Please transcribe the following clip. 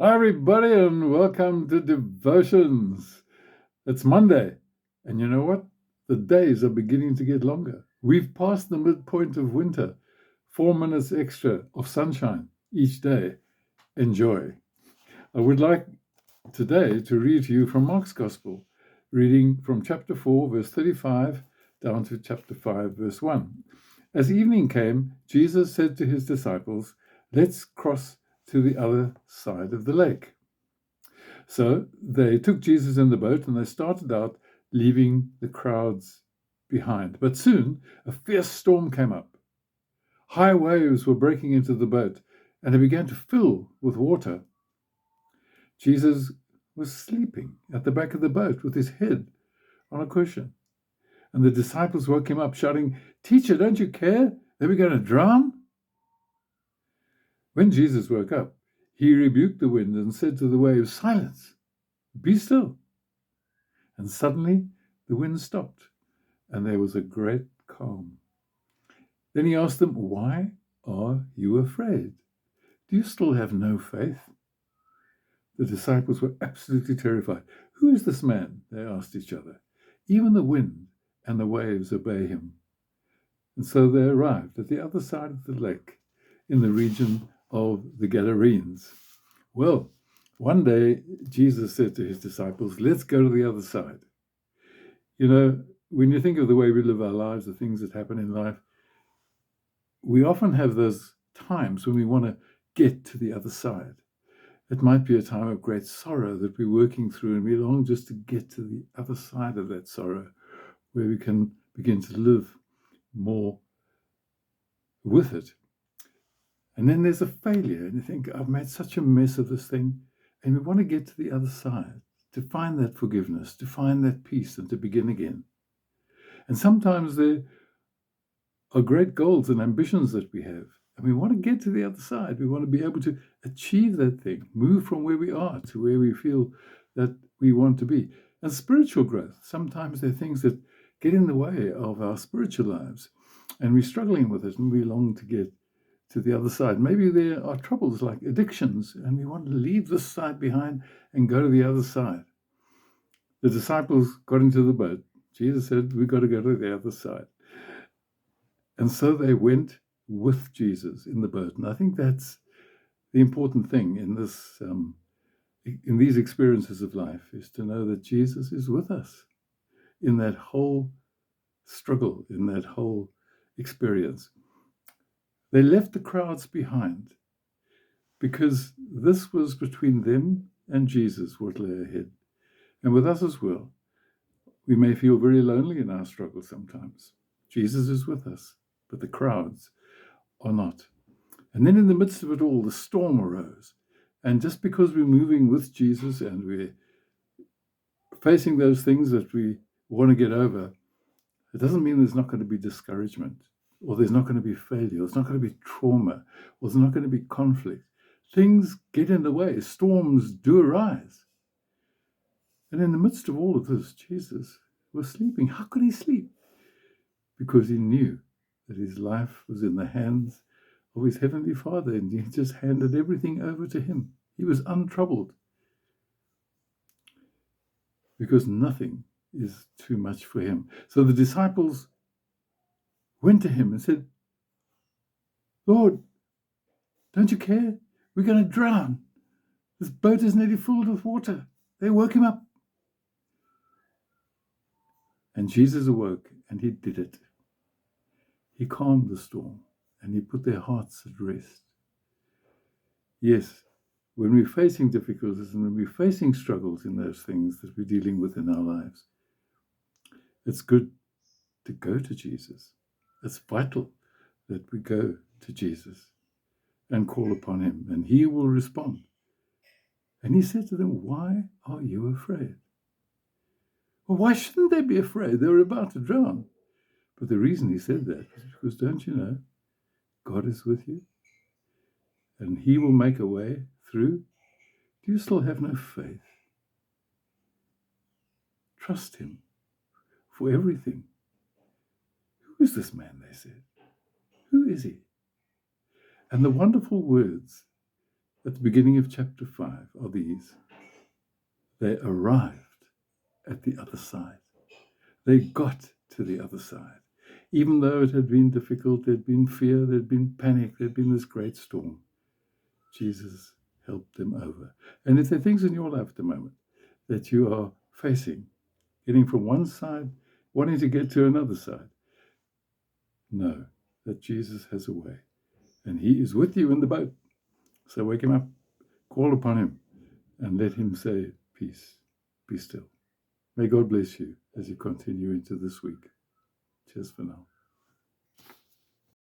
Hi, everybody, and welcome to Devotions. It's Monday, and you know what? The days are beginning to get longer. We've passed the midpoint of winter. 4 minutes extra of sunshine each day. Enjoy. I would like today to read to you from Mark's Gospel, reading from chapter 4, verse 35, down to chapter 5, verse 1. As evening came, Jesus said to his disciples, "Let's cross to the other side of the lake." So they took Jesus in the boat and they started out, leaving the crowds behind. But soon a fierce storm came up. High waves were breaking into the boat, and it began to fill with water. Jesus was sleeping at the back of the boat with his head on a cushion. And the disciples woke him up, shouting, "Teacher, don't you care that we're going to drown?" When Jesus woke up, he rebuked the wind and said to the waves, "Silence, be still." And suddenly the wind stopped, and there was a great calm. Then he asked them, "Why are you afraid? Do you still have no faith?" The disciples were absolutely terrified. "Who is this man?" they asked each other. "Even the wind and the waves obey him." And so they arrived at the other side of the lake in the region of the Gadarenes. Well, one day Jesus said to his disciples, "Let's go to the other side." You know, when you think of the way we live our lives, the things that happen in life, we often have those times when we want to get to the other side. It might be a time of great sorrow that we're working through, and we long just to get to the other side of that sorrow, where we can begin to live more with it. And then there's a failure, and you think, "I've made such a mess of this thing," and we want to get to the other side, to find that forgiveness, to find that peace, and to begin again. And sometimes there are great goals and ambitions that we have, and we want to get to the other side. We want to be able to achieve that thing, move from where we are to where we feel that we want to be. And spiritual growth, sometimes there are things that get in the way of our spiritual lives, and we're struggling with it, and we long to get to the other side. Maybe there are troubles like addictions, and we want to leave this side behind and go to the other side. The disciples got into the boat. Jesus said, "We've got to go to the other side." And so they went with Jesus in the boat. And I think that's the important thing in this, in these experiences of life, is to know that Jesus is with us in that whole struggle, in that whole experience. They left the crowds behind because this was between them and Jesus, what lay ahead. And with us as well, we may feel very lonely in our struggle sometimes. Jesus is with us, but the crowds are not. And then in the midst of it all, the storm arose. And just because we're moving with Jesus and we're facing those things that we want to get over, it doesn't mean there's not going to be discouragement, or there's not going to be failure, there's not going to be trauma, or there's not going to be conflict. Things get in the way. Storms do arise. And in the midst of all of this, Jesus was sleeping. How could he sleep? Because he knew that his life was in the hands of his heavenly Father, and he just handed everything over to him. He was untroubled because nothing is too much for him. So the disciples went to him and said, "Lord, don't you care? We're going to drown. This boat is nearly filled with water." They woke him up. And Jesus awoke, and he did it. He calmed the storm, and he put their hearts at rest. Yes, when we're facing difficulties and when we're facing struggles in those things that we're dealing with in our lives, it's good to go to Jesus. It's vital that we go to Jesus and call upon him, and he will respond. And he said to them, "Why are you afraid?" Well, why shouldn't they be afraid? They were about to drown. But the reason he said that is because, don't you know, God is with you, and he will make a way through. Do you still have no faith? Trust him for everything. Who is this man, they said. Who is he? And the wonderful words at the beginning of chapter 5 are these. They arrived at the other side. They got to the other side. Even though it had been difficult, there'd been fear, there'd been panic, there'd been this great storm, Jesus helped them over. And if there are things in your life at the moment that you are facing, getting from one side, wanting to get to another side, know that Jesus has a way, and he is with you in the boat. So wake him up, call upon him, and let him say, peace, be still. May God bless you as you continue into this week. Cheers for now.